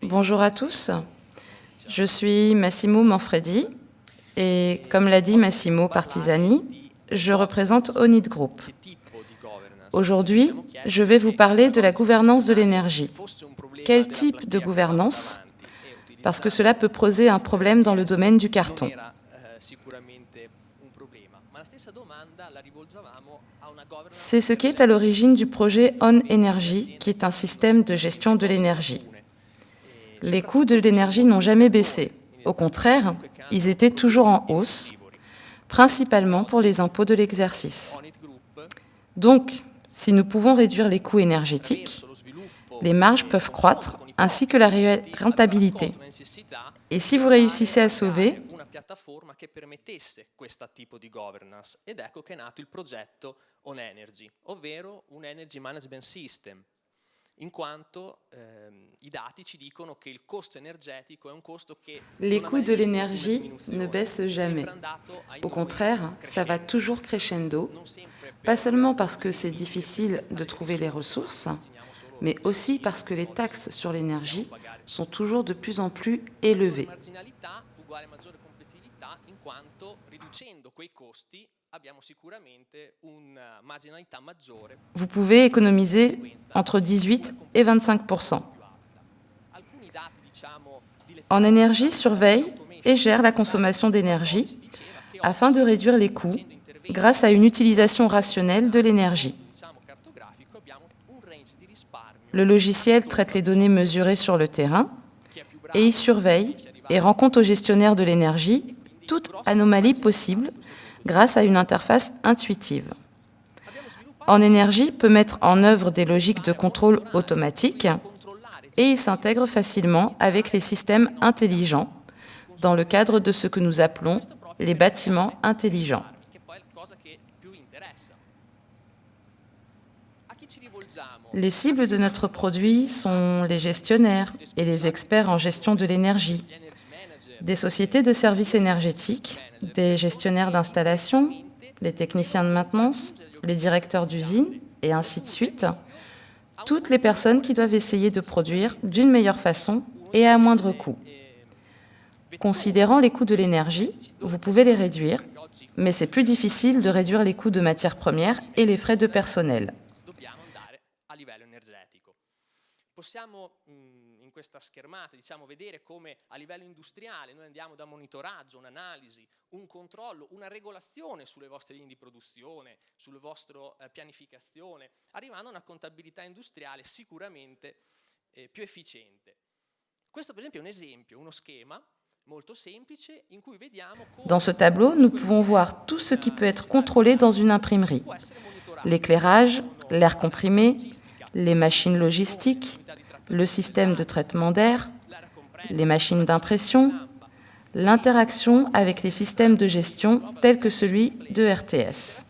Bonjour à tous, je suis Massimo Manfredi et comme l'a dit Massimo Partisani, je représente Onid Group. Aujourd'hui, je vais vous parler de la gouvernance de l'énergie. Quel type de gouvernance ? Parce que cela peut poser un problème dans le domaine du carton. C'est ce qui est à l'origine du projet On Energy, qui est un système de gestion de l'énergie. Les coûts de l'énergie n'ont jamais baissé. Au contraire, ils étaient toujours en hausse, principalement pour les impôts de l'exercice. Donc, si nous pouvons réduire les coûts énergétiques, les marges peuvent croître, ainsi que la rentabilité. Et si vous réussissez à sauver, piattaforma che permettesse questo tipo di governance ed ecco che è nato il progetto On Energy, ovvero un energy management system, in quanto i dati ci dicono che il costo energetico è un costo che les coûts de l'énergie ne baissent jamais. Au contraire, ça va toujours crescendo, pas seulement parce que c'est difficile de trouver les ressources, mais aussi parce que les taxes sur l'énergie sont toujours de plus en plus élevées. Vous pouvez économiser entre 18 et 25%. En énergie, surveille et gère la consommation d'énergie afin de réduire les coûts grâce à une utilisation rationnelle de l'énergie. Le logiciel traite les données mesurées sur le terrain et y surveille et rend compte aux gestionnaires de l'énergie toute anomalie possible grâce à une interface intuitive. En énergie peut mettre en œuvre des logiques de contrôle automatique et il s'intègre facilement avec les systèmes intelligents dans le cadre de ce que nous appelons les bâtiments intelligents. Les cibles de notre produit sont les gestionnaires et les experts en gestion de l'énergie, des sociétés de services énergétiques, des gestionnaires d'installation, les techniciens de maintenance, les directeurs d'usine, et ainsi de suite. Toutes les personnes qui doivent essayer de produire d'une meilleure façon et à moindre coût. Considérant les coûts de l'énergie, vous pouvez les réduire, mais c'est plus difficile de réduire les coûts de matières premières et les frais de personnel. In questa schermata vedere come a livello industriale noi andiamo da monitoraggio, un'analisi, un controllo, una regolazione sulle vostre linee di produzione, sulla vostra pianificazione, arrivando a una contabilità industriale sicuramente più efficiente. Questo per esempio è un esempio, uno schema molto semplice in cui vediamo come... Dans ce tableau, nous pouvons voir tout ce qui peut être contrôlé dans une imprimerie. L'éclairage, l'air comprimé, les machines logistiques, le système de traitement d'air, les machines d'impression, l'interaction avec les systèmes de gestion tels que celui de RTS.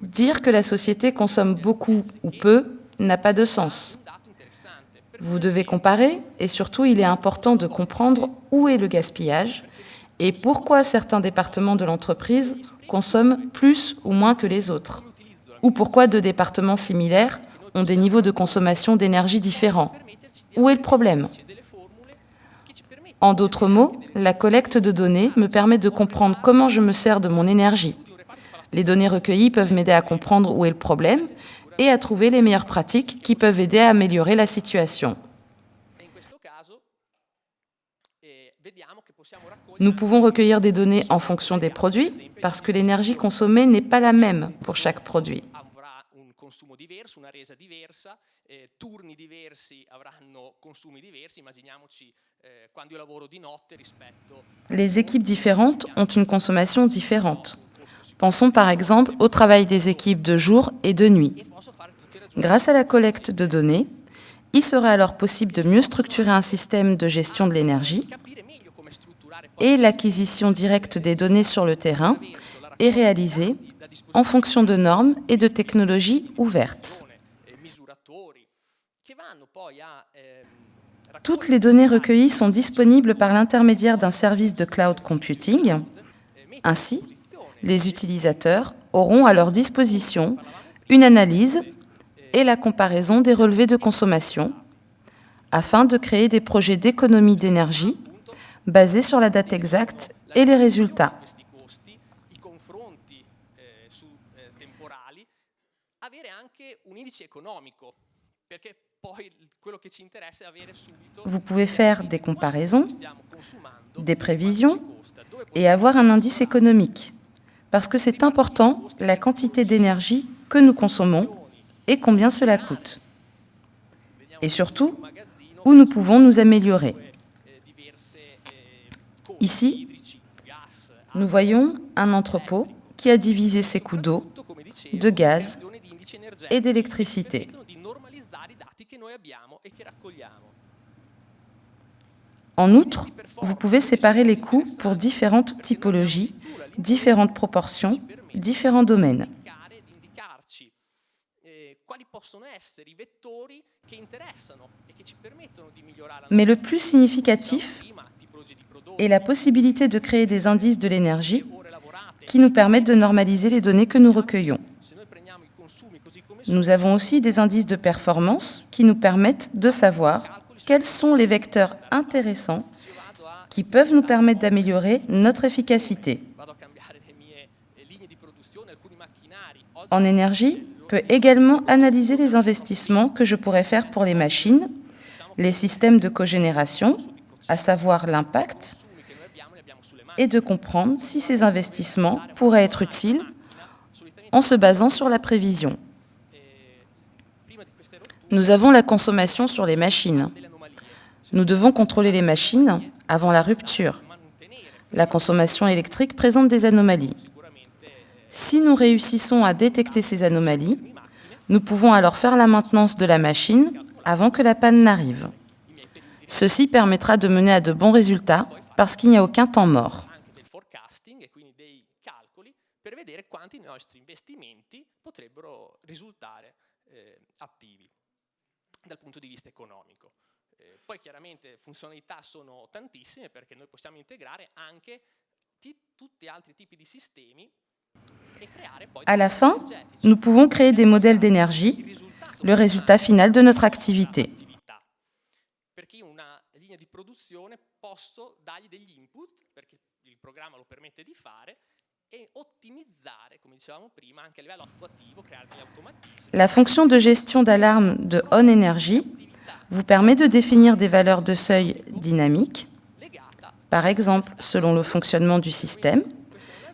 Dire que la société consomme beaucoup ou peu n'a pas de sens. Vous devez comparer et surtout il est important de comprendre où est le gaspillage et pourquoi certains départements de l'entreprise consomment plus ou moins que les autres, ou pourquoi deux départements similaires ont des niveaux de consommation d'énergie différents. Où est le problème ? En d'autres mots, la collecte de données me permet de comprendre comment je me sers de mon énergie. Les données recueillies peuvent m'aider à comprendre où est le problème et à trouver les meilleures pratiques qui peuvent aider à améliorer la situation. Nous pouvons recueillir des données en fonction des produits parce que l'énergie consommée n'est pas la même pour chaque produit. Consumo diverso, una resa diversa, turni diversi avranno consumi diversi. Immaginiamoci quando io lavoro di notte rispetto. Les équipes différentes ont une consommation différente. Pensons par exemple au travail des équipes de jour et de nuit. Grâce à la collecte de données, il sera alors possible de mieux structurer un système de gestion de l'énergie et l'acquisition directe des données sur le terrain est réalisée en fonction de normes et de technologies ouvertes. Toutes les données recueillies sont disponibles par l'intermédiaire d'un service de cloud computing. Ainsi, les utilisateurs auront à leur disposition une analyse et la comparaison des relevés de consommation afin de créer des projets d'économie d'énergie basés sur la date exacte et les résultats. Vous pouvez faire des comparaisons, des prévisions et avoir un indice économique, parce que c'est important la quantité d'énergie que nous consommons et combien cela coûte. Et surtout, où nous pouvons nous améliorer. Ici, nous voyons un entrepôt qui a divisé ses coûts d'eau, de gaz et d'électricité. En outre, vous pouvez séparer les coûts pour différentes typologies, différentes proportions, différents domaines. Mais le plus significatif est la possibilité de créer des indices de l'énergie qui nous permettent de normaliser les données que nous recueillons. Nous avons aussi des indices de performance qui nous permettent de savoir quels sont les vecteurs intéressants qui peuvent nous permettre d'améliorer notre efficacité. En énergie, peut également analyser les investissements que je pourrais faire pour les machines, les systèmes de cogénération, à savoir l'impact, et de comprendre si ces investissements pourraient être utiles en se basant sur la prévision. Nous avons la consommation sur les machines. Nous devons contrôler les machines avant la rupture. La consommation électrique présente des anomalies. Si nous réussissons à détecter ces anomalies, nous pouvons alors faire la maintenance de la machine avant que la panne n'arrive. Ceci permettra de mener à de bons résultats parce qu'il n'y a aucun temps mort. Dal punto di vista economico. Poi chiaramente funzionalità sono tantissime perché noi possiamo integrare anche tutti altri tipi di sistemi e creare poi. À la fin, nous pouvons créer des modèles d'énergie, le résultat final de notre activité. Perché io una linea di produzione posso dargli degli input perché il programma lo permette di fare e ottimizzare, come dicevamo prima, anche a livello attuativo, creare degli automatismi. La fonction de gestion d'alarme de On Energy vous permet de définir des valeurs de seuil dynamiques, par exemple selon le fonctionnement du système,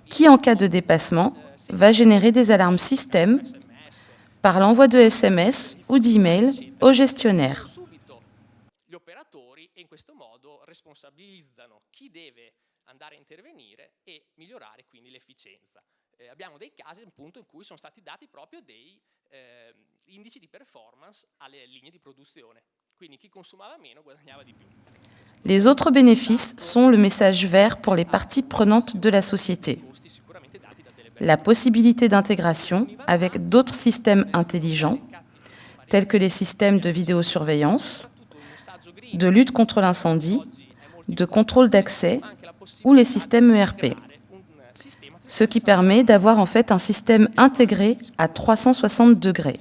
qui en cas de dépassement va générer des alarmes système par l'envoi de SMS ou d'emails au gestionnaire. Gli operatori in questo modo responsabilizzano chi deve andare a intervenire e migliorare quindi l'efficienza. Abbiamo dei casi appunto in cui sono stati dati proprio dei indici di performance alle linee di produzione. Quindi chi consumava meno guadagnava di più. Les autres bénéfices sont le message vert pour les parties prenantes de la société, la possibilité d'intégration avec d'autres systèmes intelligents, tels que les systèmes de vidéosurveillance, de lutte contre l'incendie, de contrôle d'accès ou les systèmes ERP. Ce qui permet d'avoir en fait un système intégré à 360 degrés.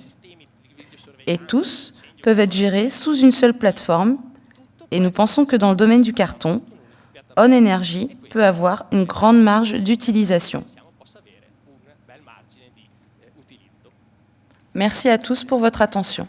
Et tous peuvent être gérés sous une seule plateforme. Et nous pensons que dans le domaine du carton, On Energy peut avoir une grande marge d'utilisation. Merci à tous pour votre attention.